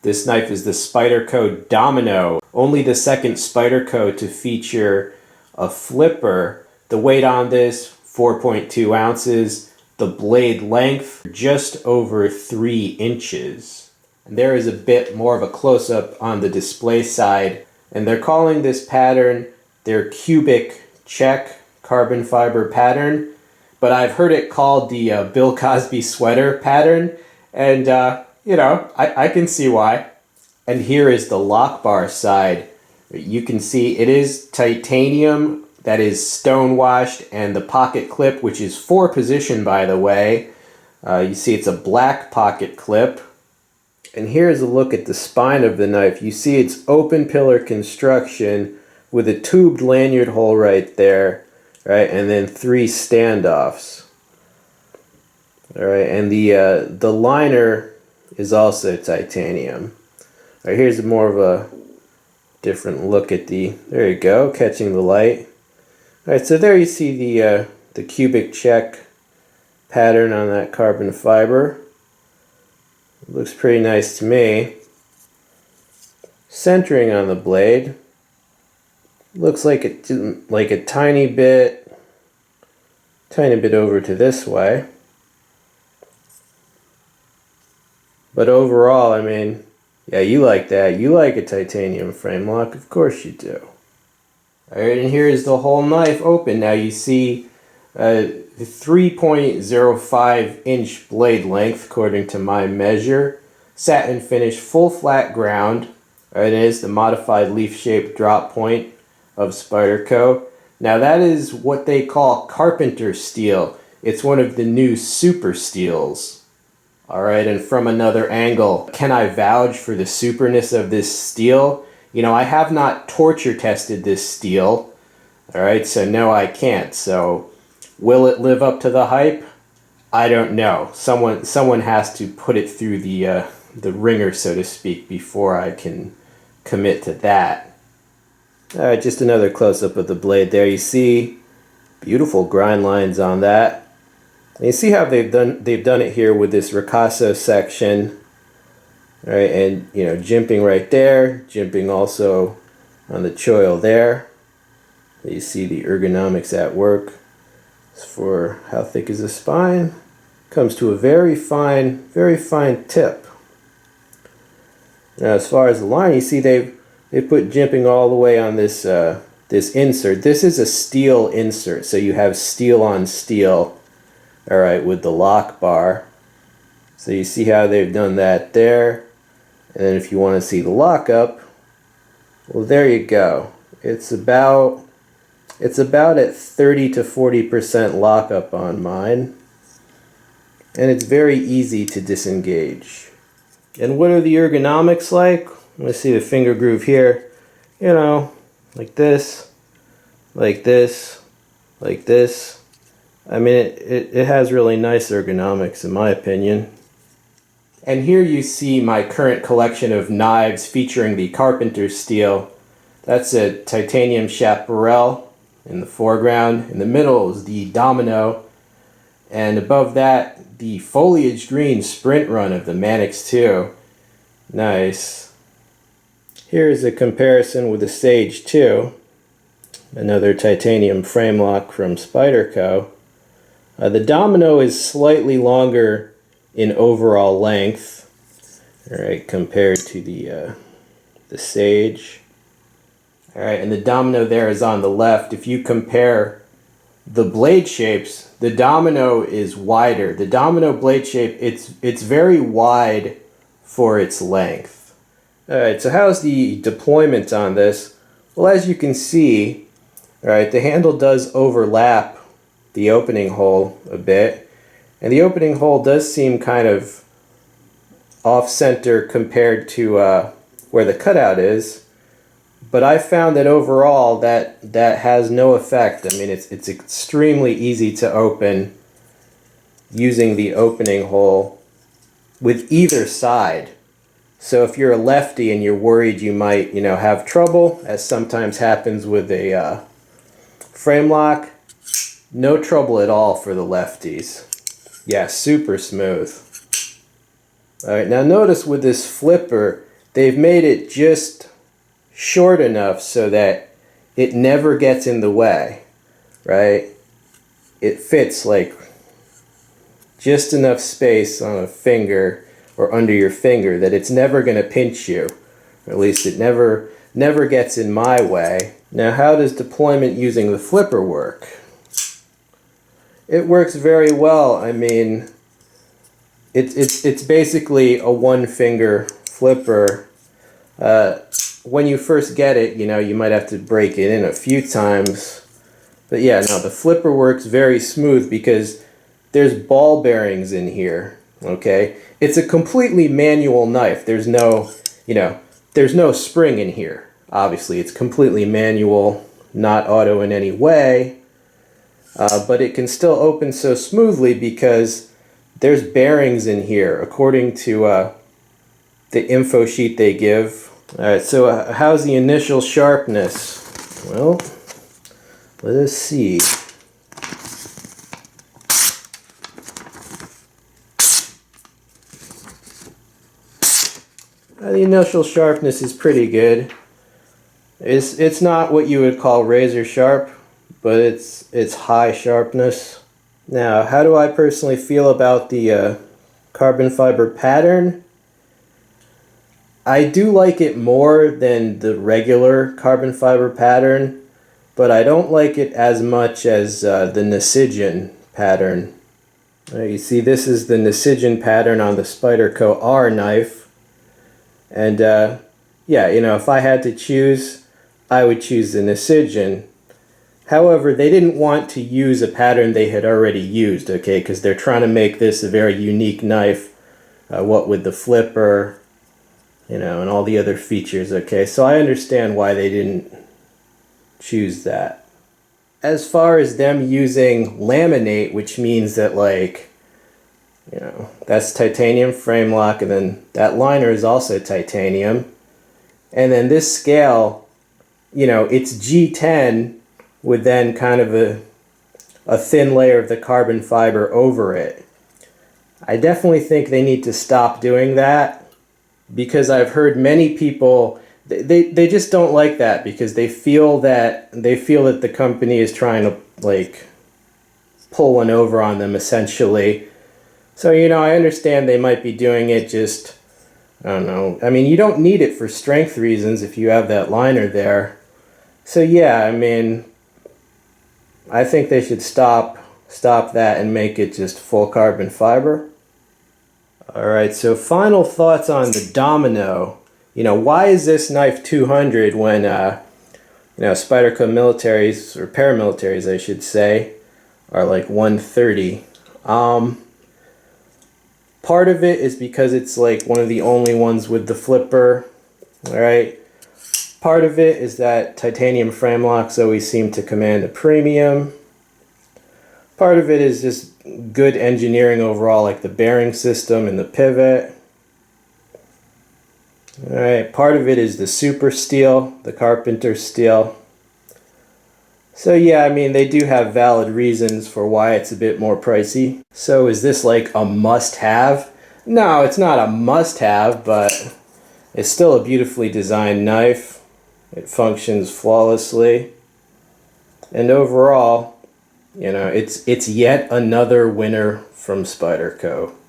This knife is the Spyderco Domino, only the second Spyderco to feature a flipper. The weight on this, 4.2 ounces. The blade length, just over 3 inches. And there is a bit more of a close-up on the display side. And they're calling this pattern their cubic check carbon fiber pattern. But I've heard it called the Bill Cosby sweater pattern. And, you know, I can see why. And here is the lock bar side. You can see it is titanium that is stone washed, and the pocket clip, which is 4 position by the way. You see it's a black pocket clip. And here's a look at the spine of the knife. You see it's open pillar construction with a tubed lanyard hole right there, right, and then 3 standoffs. All right, and the liner is also titanium. All right, here's more of a different look at there you go, catching the light. All right, so there you see the cubic check pattern on that carbon fiber. It looks pretty nice to me. Centering on the blade. Looks like a tiny bit over to this way. But overall, I mean, yeah, you like that. You like a titanium frame lock. Of course you do. Alright, and here is the whole knife open. Now you see a 3.05 inch blade length according to my measure. Satin finish, full flat ground. It is the modified leaf-shaped drop point of Spyderco. Now that is what they call Carpenter steel. It's one of the new super steels. Alright, and from another angle, can I vouch for the superness of this steel? You know, I have not torture tested this steel. Alright, so no, I can't. So, will it live up to the hype? I don't know. Someone has to put it through the ringer, so to speak, before I can commit to that. Alright, just another close-up of the blade there. You see beautiful grind lines on that. And you see how they've done it here with this ricasso section. Alright, and you know, jimping right there, jimping also on the choil there. You see the ergonomics at work. As for how thick is the spine, comes to a very fine tip. Now as far as the line, you see they put jimping all the way on this this insert. This is a steel insert, so you have steel on steel. Alright, with the lock bar. So you see how they've done that there. And then if you want to see the lockup, well, there you go. It's about at 30 to 40% lockup on mine. And it's very easy to disengage. And what are the ergonomics like? Let's see the finger groove here. You know, like this, like this, like this. I mean, it has really nice ergonomics in my opinion. And here you see my current collection of knives featuring the Carpenter steel. That's a titanium chaparral in the foreground. In the middle is the Domino. And above that, the foliage green sprint run of the Mannix 2. Nice. Here is a comparison with the Sage 2. Another titanium frame lock from Spyderco. The Domino is slightly longer in overall length, alright, compared to the Sage. Alright, and the Domino there is on the left. If you compare the blade shapes, the Domino is wider. The Domino blade shape, it's very wide for its length. Alright, so how's the deployment on this? Well, as you can see, alright, the handle does overlap the opening hole a bit, and the opening hole does seem kind of off-center compared to where the cutout is, but I found that overall that has no effect. I mean, it's extremely easy to open using the opening hole with either side. So if you're a lefty and you're worried you might, you know, have trouble, as sometimes happens with a frame lock, no trouble at all for the lefties. Yeah, super smooth. Alright, now notice with this flipper, they've made it just short enough so that it never gets in the way, right? It fits like just enough space on a finger or under your finger that it's never going to pinch you. Or at least it never gets in my way. Now, how does deployment using the flipper work? It works very well. I mean, it's basically a one finger flipper. When you first get it, you know, you might have to break it in a few times. But yeah, no, the flipper works very smooth because there's ball bearings in here, okay? It's a completely manual knife. There's no, you know, there's no spring in here. Obviously, it's completely manual, not auto in any way. But it can still open so smoothly because there's bearings in here, according to the info sheet they give. Alright, so how's the initial sharpness? Well, let us see. The initial sharpness is pretty good. It's not what you would call razor sharp, but it's high sharpness. Now, how do I personally feel about the carbon fiber pattern? I do like it more than the regular carbon fiber pattern, but I don't like it as much as the Nasigen pattern. You see, this is the Nasigen pattern on the Spyderco R knife. And yeah, you know, if I had to choose, I would choose the Nasigen. However, they didn't want to use a pattern they had already used, okay, because they're trying to make this a very unique knife, what with the flipper, you know, and all the other features, okay? So I understand why they didn't choose that. As far as them using laminate, which means that, like, you know, that's titanium Framelock, and then that liner is also titanium. And then this scale, you know, it's G10 with then kind of a thin layer of the carbon fiber over it. I definitely think they need to stop doing that, because I've heard many people, they just don't like that because they feel that the company is trying to, like, pull one over on them essentially. So, you know, I understand they might be doing it just, I don't know. I mean, you don't need it for strength reasons if you have that liner there. So yeah, I mean, I think they should stop that and make it just full carbon fiber. Alright, so final thoughts on the Domino. You know, why is this knife 200 when, you know, Spyderco militaries, or paramilitaries I should say, are like 130? Part of it is because it's like one of the only ones with the flipper, alright? Part of it is that titanium Framelocks always seem to command a premium. Part of it is just good engineering overall, like the bearing system and the pivot. Alright, part of it is the super steel, the Carpenter steel. So yeah, I mean, they do have valid reasons for why it's a bit more pricey. So is this like a must-have? No, it's not a must-have, but it's still a beautifully designed knife. It functions flawlessly. And overall, you know, it's yet another winner from Spyderco.